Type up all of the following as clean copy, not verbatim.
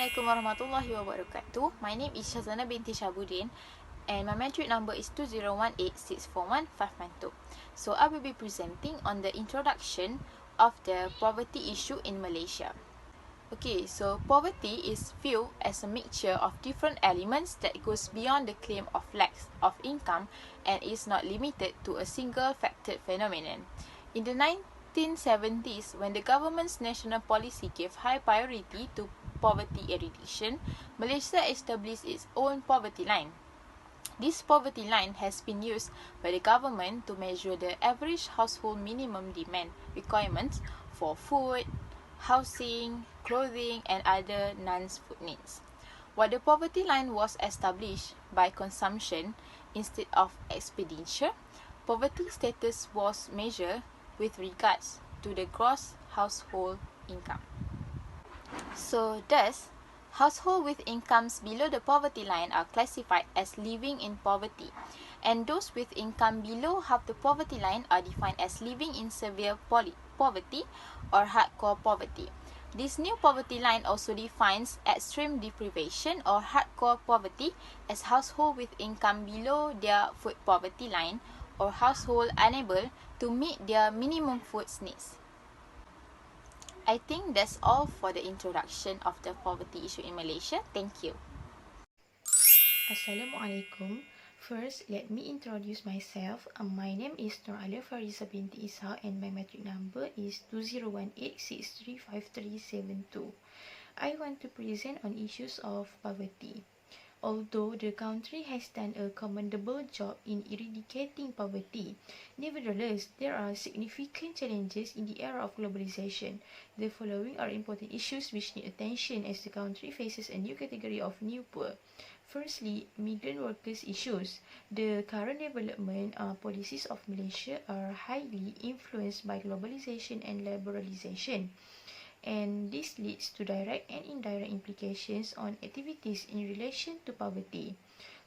Assalamualaikum warahmatullahi wabarakatuh. My name is Shazana binti Shabudin and my metric number is 2018641592. So I will be presenting on the introduction of the poverty issue in Malaysia. Okay, so poverty is viewed as a mixture of different elements that goes beyond the claim of lack of income and is not limited to a single factored phenomenon. In the 1970s, when the government's national policy gave high priority to poverty eradication, Malaysia established its own poverty line. This poverty line has been used by the government to measure the average household minimum demand requirements for food, housing, clothing, and other non-food needs. While the poverty line was established by consumption instead of expenditure, poverty status was measured with regards to the gross household income. So thus, households with incomes below the poverty line are classified as living in poverty, and those with income below half the poverty line are defined as living in severe poverty or hardcore poverty. This new poverty line also defines extreme deprivation or hardcore poverty as households with income below their food poverty line or households unable to meet their minimum food needs. I think that's all for the introduction of the poverty issue in Malaysia. Thank you. Assalamualaikum. First, let me introduce myself. My name is Nur Alia Fariza binti Isa and my metric number is 2018635372. I want to present on issues of poverty. Although the country has done a commendable job in eradicating poverty, nevertheless, there are significant challenges in the era of globalization. The following are important issues which need attention as the country faces a new category of new poor. Firstly, migrant workers issues. The current development policies of Malaysia are highly influenced by globalization and liberalization, and this leads to direct and indirect implications on activities in relation to poverty.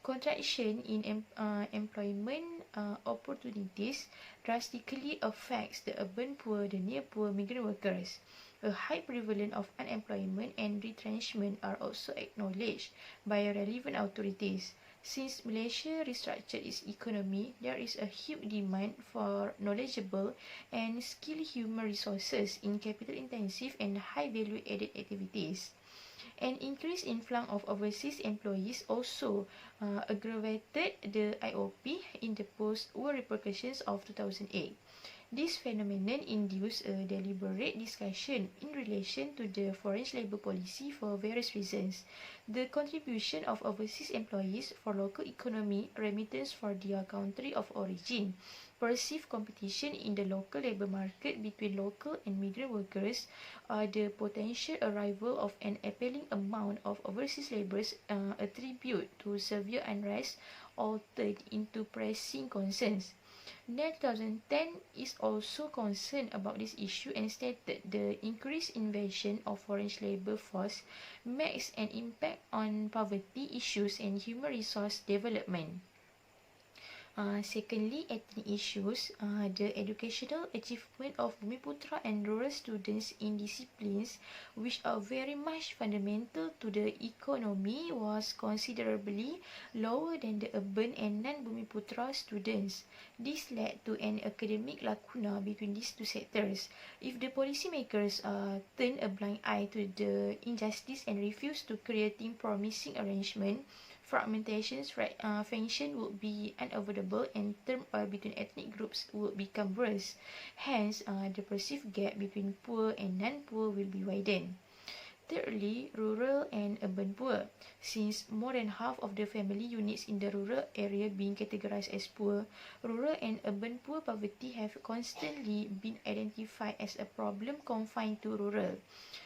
Contraction in employment opportunities drastically affects the urban poor, the near poor, migrant workers. A high prevalence of unemployment and retrenchment are also acknowledged by relevant authorities. Since Malaysia restructured its economy, there is a huge demand for knowledgeable and skilled human resources in capital-intensive and high-value-added activities. An increased influx of overseas employees also aggravated the IOP in the post-war repercussions of 2008. This phenomenon induced a deliberate discussion in relation to the foreign labour policy for various reasons. The contribution of overseas employees for local economy, remittance for their country of origin, perceived competition in the local labour market between local and migrant workers, the potential arrival of an appalling amount of overseas labourers attribute to severe unrest altered into pressing concerns. NET 2010 is also concerned about this issue and stated the increased invasion of foreign labour force makes an impact on poverty issues and human resource development. Secondly, ethnic issues. The educational achievement of Bumiputra and rural students in disciplines which are very much fundamental to the economy was considerably lower than the urban and non-Bumiputra students. This led to an academic lacuna between these two sectors. If the policymakers turn a blind eye to the injustice and refuse to creating promising arrangement, fragmentations, faction would be unavoidable and turmoil between ethnic groups would become worse. Hence, the perceived gap between poor and non-poor will be widened. Thirdly, rural and urban poor. Since more than half of the family units in the rural area being categorized as poor, rural and urban poor poverty have constantly been identified as a problem confined to rural.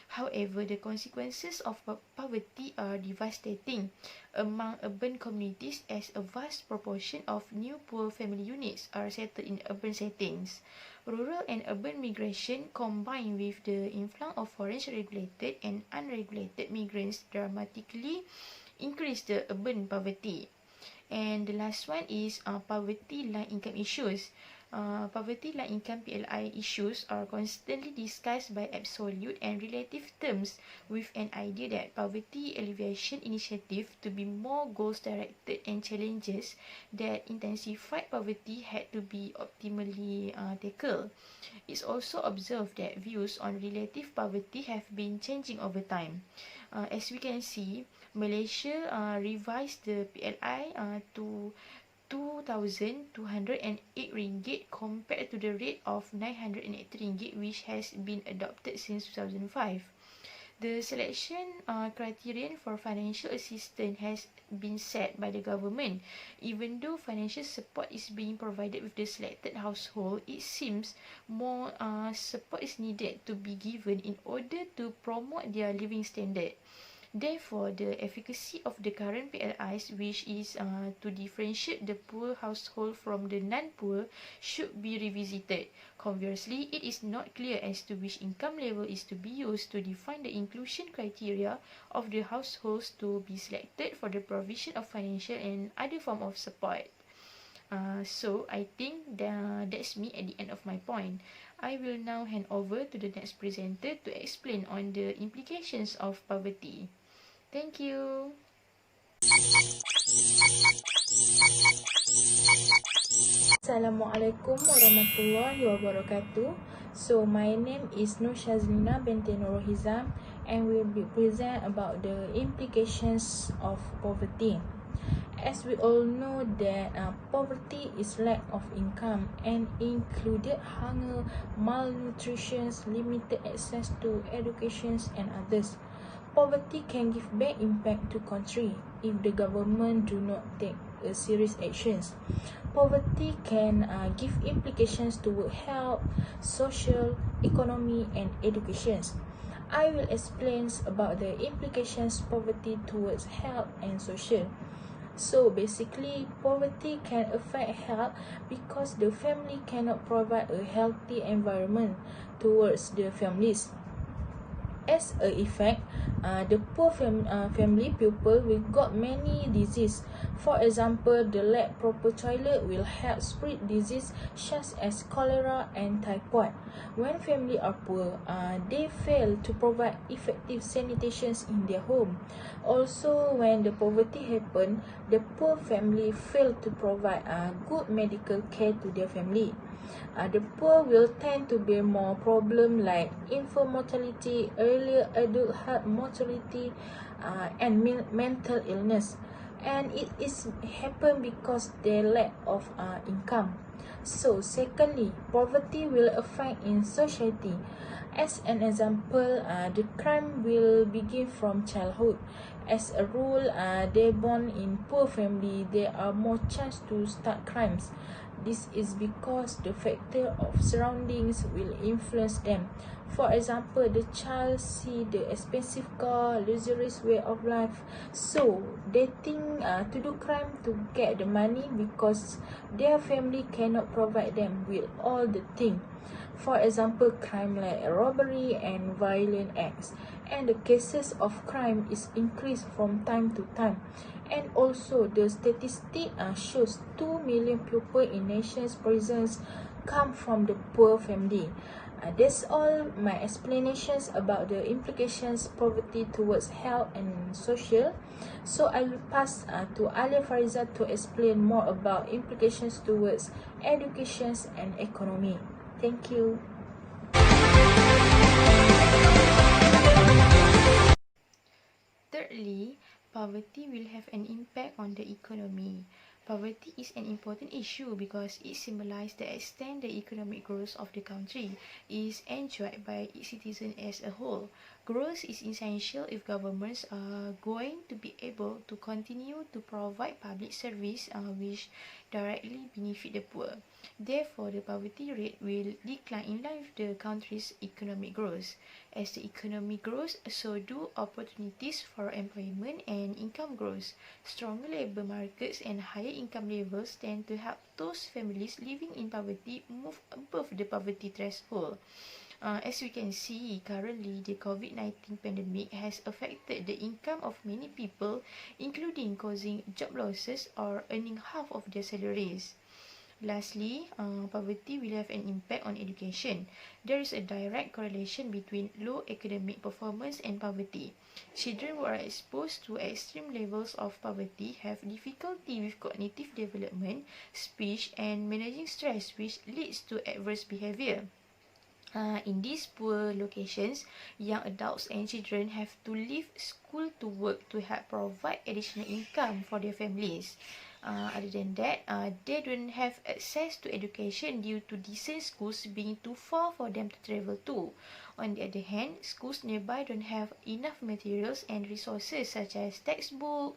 However, the consequences of poverty are devastating among urban communities as a vast proportion of new poor family units are settled in urban settings. Rural and urban migration combined with the influx of foreign regulated and unregulated migrants dramatically increase the urban poverty. And the last one is poverty line income issues. Poverty line income PLI issues are constantly discussed by absolute and relative terms, with an idea that poverty alleviation initiative to be more goals directed and challenges that intensified poverty had to be optimally tackled. It's also observed that views on relative poverty have been changing over time. As we can see, Malaysia revised the PLI to 2,208 ringgit compared to the rate of 980 ringgit which has been adopted since 2005. The selection criterion for financial assistance has been set by the government. Even though financial support is being provided with the selected household, it seems more support is needed to be given in order to promote their living standard. Therefore, the efficacy of the current PLIs, which is to differentiate the poor household from the non-poor, should be revisited. Conversely, it is not clear as to which income level is to be used to define the inclusion criteria of the households to be selected for the provision of financial and other form of support. So, I think that's me at the end of my point. I will now hand over to the next presenter to explain on the implications of poverty. Thank you. Assalamualaikum warahmatullahi wabarakatuh. So my name is Nur Shazlina binti Nurul Hizam and will be present about the implications of poverty. As we all know that poverty is lack of income and included hunger, malnutrition, limited access to education and others. Poverty can give bad impact to country if the government do not take serious actions. Poverty can give implications toward health, social, economy, and education. I will explain about the implications poverty towards health and social. So basically, poverty can affect health because the family cannot provide a healthy environment towards the families. As a effect, the poor family people will got many disease. For example, the lack proper toilet will help spread disease such as cholera and typhoid. When family are poor, they fail to provide effective sanitations in their home. Also, when the poverty happen, the poor family fail to provide good medical care to their family. The poor will tend to bear more problem like infant mortality, earlier adulthood mortality, and mental illness. And it is happen because they lack of income. So secondly, poverty will affect in society. As an example, the crime will begin from childhood. As a rule, they born in poor family, there are more chance to start crimes. This is because the factor of surroundings will influence them. For example, the child see the expensive car, luxurious way of life, so they think to do crime to get the money because their family cannot provide them with all the things. For example, crime like robbery and violent acts. And the cases of crime is increased from time to time. And also, the statistic shows 2 million people in nation's prisons come from the poor family. That's all my explanations about the implications poverty towards health and social. So I will pass to Alia Fariza to explain more about implications towards education and economy. Thank you. Thirdly, poverty will have an impact on the economy. Poverty is an important issue because it symbolizes the extent the economic growth of the country is enjoyed by its citizens as a whole. Growth is essential if governments are going to be able to continue to provide public service which directly benefit the poor. Therefore, the poverty rate will decline in line with the country's economic growth. As the economy grows, so do opportunities for employment and income growth. Stronger labour markets and higher income levels tend to help those families living in poverty move above the poverty threshold. As we can see, currently the COVID-19 pandemic has affected the income of many people, including causing job losses or earning half of their salaries. Lastly, poverty will have an impact on education. There is a direct correlation between low academic performance and poverty. Children who are exposed to extreme levels of poverty have difficulty with cognitive development, speech, and managing stress, which leads to adverse behavior. In these poor locations, young adults and children have to leave school to work to help provide additional income for their families. Other than that, they don't have access to education due to decent schools being too far for them to travel to. On the other hand, schools nearby don't have enough materials and resources such as textbook,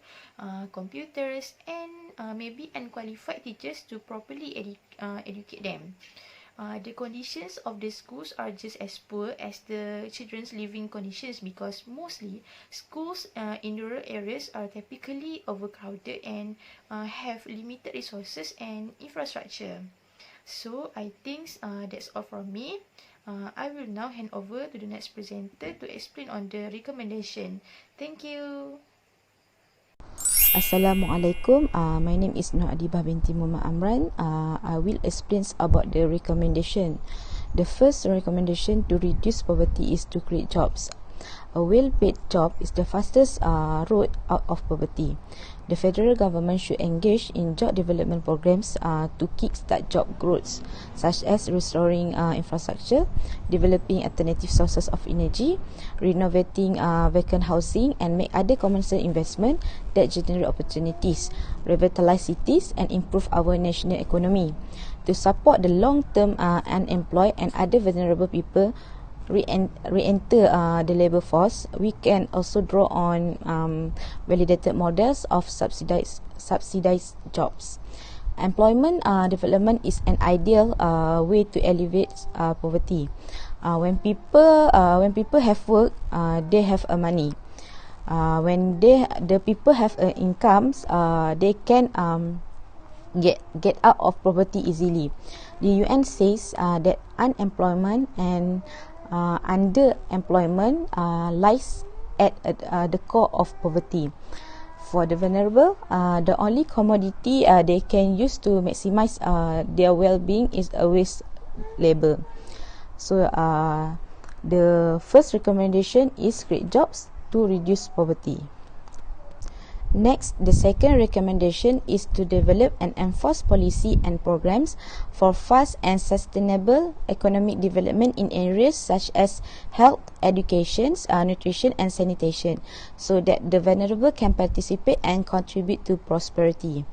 computers, and maybe unqualified teachers to properly educate them. The conditions of the schools are just as poor as the children's living conditions because mostly schools in rural areas are typically overcrowded and have limited resources and infrastructure. So I think that's all from me. I will now hand over to the next presenter to explain on the recommendation. Thank you. Assalamualaikum. My name is Nur Adibah binti Muhammad Amran. I will explain about the recommendation. The first recommendation to reduce poverty is to create jobs. A well-paid job is the fastest road out of poverty. The federal government should engage in job development programs to kickstart job growth, such as restoring infrastructure, developing alternative sources of energy, renovating vacant housing, and make other commercial investment that generate opportunities, revitalize cities, and improve our national economy. To support the long-term unemployed and other vulnerable people re-enter the labour force, we can also draw on validated models of subsidized jobs. Employment development is an ideal way to alleviate poverty. When people have work, they have money. When the people have incomes, they can get out of poverty easily. The UN says that unemployment and underemployment lies at the core of poverty. For the vulnerable, the only commodity they can use to maximize their well-being is always labor. So the first recommendation is create jobs to reduce poverty. Next, the second recommendation is to develop and enforce policy and programs for fast and sustainable economic development in areas such as health, education, nutrition and sanitation, so that the vulnerable can participate and contribute to prosperity.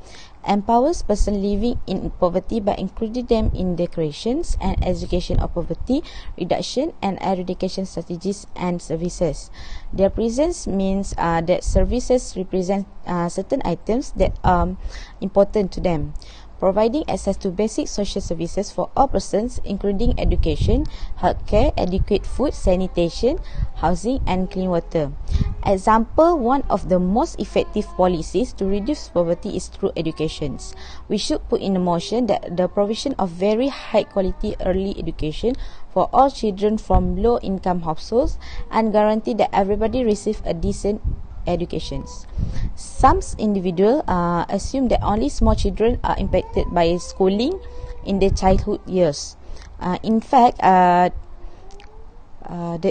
Empowers persons living in poverty by including them in the creations and education of poverty reduction and eradication strategies and services. Their presence means that services represent certain items that are important to them, providing access to basic social services for all persons, including education, healthcare, adequate food, sanitation, housing, and clean water. Example, one of the most effective policies to reduce poverty is through education. We should put in motion that the provision of very high quality early education for all children from low income households and guarantee that everybody receives a decent educations. Some individuals assume that only small children are impacted by schooling in their childhood years. In fact, the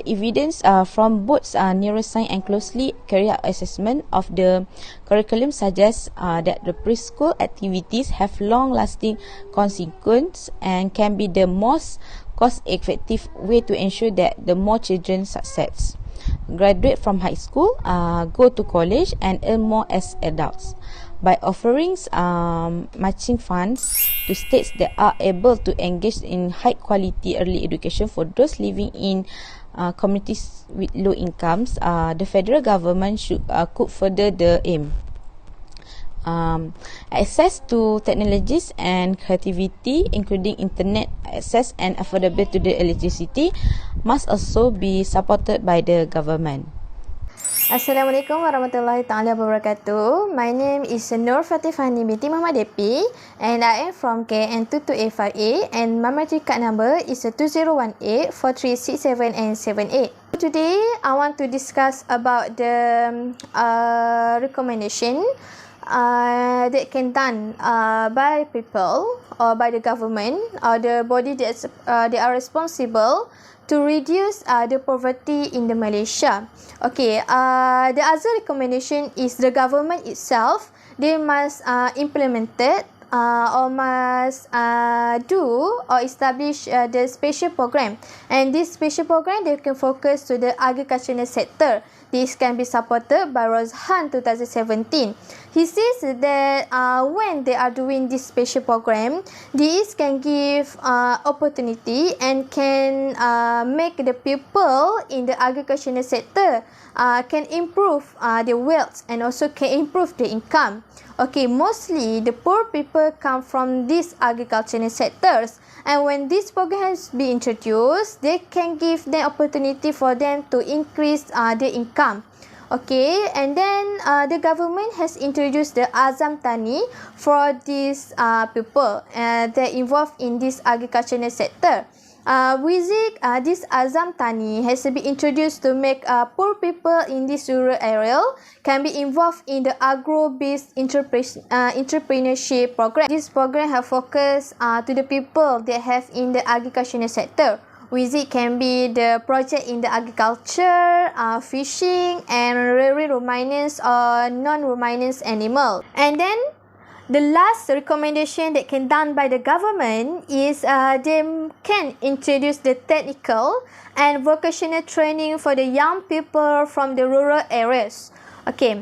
evidence from both neuroscience and closely carried out assessment of the curriculum suggests that the preschool activities have long-lasting consequences and can be the most cost-effective way to ensure that the more children succeed, graduate from high school, go to college, and earn more as adults. By offering matching funds to states that are able to engage in high quality early education for those living in communities with low incomes, the federal government could further the aim. Access to technologies and creativity, including internet access and affordability to the electricity, must also be supported by the government. Assalamualaikum warahmatullahi taala wabarakatuh. My name is Nur Fatifani binti Muhammad Depi and I am from KN 2285A and my matric card number is 2018 4367 and 78. Today I want to discuss about the recommendation that can done by people or by the government or the body that's they are responsible to reduce the poverty in the Malaysia. Okay, the other recommendation is the government itself, they must implement it or must do or establish the special program, and this special program they can focus to the agricultural sector. This can be supported by Roshan 2017. He says that when they are doing this special program, this can give opportunity and can make the people in the agricultural sector can improve their wealth and also can improve the income. Okay, mostly the poor people come from these agricultural sectors, and when this program has been introduced, they can give them opportunity for them to increase their income. Okay, and then the government has introduced the Azam Tani for these people that involved in this agricultural sector. With it, this Azam Tani has been introduced to make poor people in this rural area can be involved in the agro-based entrepreneurship program. This program have focused to the people that have in the agricultural sector. With it can be the project in the agriculture, fishing, and rearing ruminants or non-ruminants animal. And then the last recommendation that can done by the government is they can introduce the technical and vocational training for the young people from the rural areas. Okay,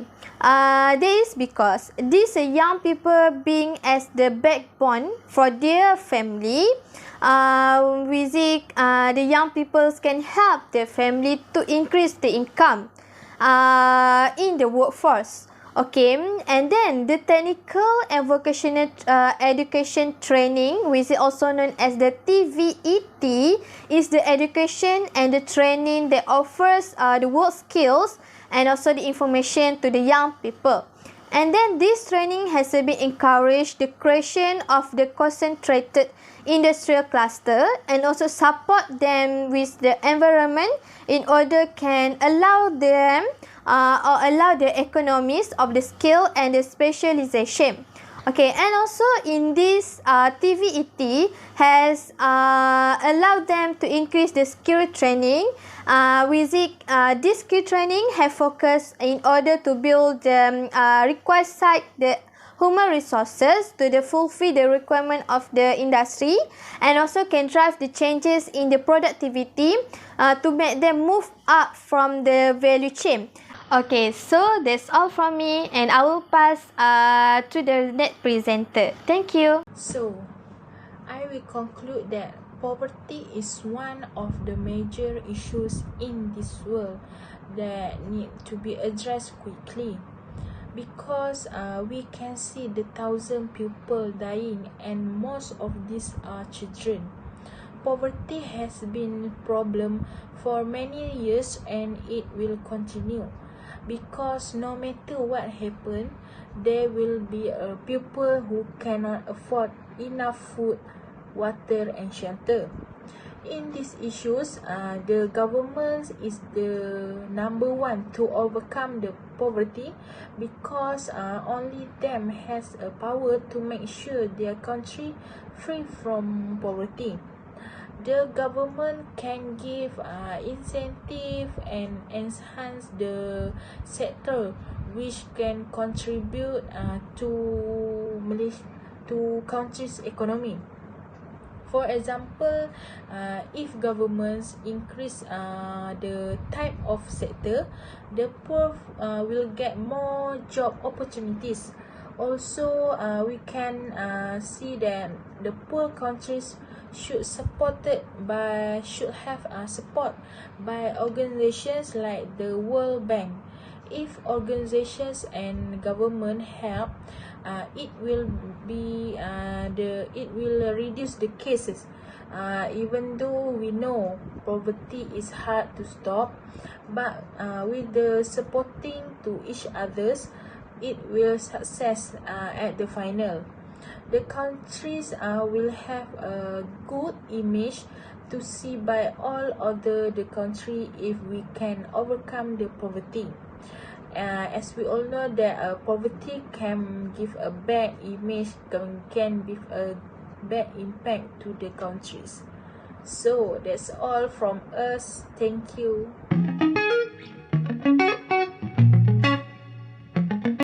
this is because these young people being as the backbone for their family. With it, the young people can help their family to increase the income in the workforce. Okay, and then the technical and vocational education training, which is also known as the TVET, is the education and the training that offers the work skills and also the information to the young people. And then this training has been encouraged the creation of the concentrated industrial cluster and also support them with the environment in order can allow them or allow the economies of the skill and the specialization. Okay, and also in this TVET has allowed them to increase the skill training. With it, this skill training have focused in order to build the required site the human resources to fulfill the requirement of the industry, and also can drive the changes in the productivity to make them move up from the value chain. Okay, so that's all from me, and I will pass to the next presenter. Thank you. So, I will conclude that poverty is one of the major issues in this world that need to be addressed quickly, because we can see the 1,000 people dying, and most of these are children. Poverty has been a problem for many years, and it will continue, because no matter what happens, there will be people who cannot afford enough food, water and shelter. In these issues, the government is the number one to overcome the poverty, because only them has a power to make sure their country free from poverty. The government can give incentive and enhance the sector, which can contribute to country's economy. For example, if governments increase the type of sector, the poor will get more job opportunities. Also, we can see that the poor countries should have support by organizations like the World Bank. If organizations and government help, it will reduce the cases. Even though we know poverty is hard to stop, but with the supporting to each others, it will success at the final. The countries will have a good image to see by all other the country if we can overcome the poverty. As we all know that poverty can give a bad image, can give a bad impact to the countries. So that's all from us. Thank you.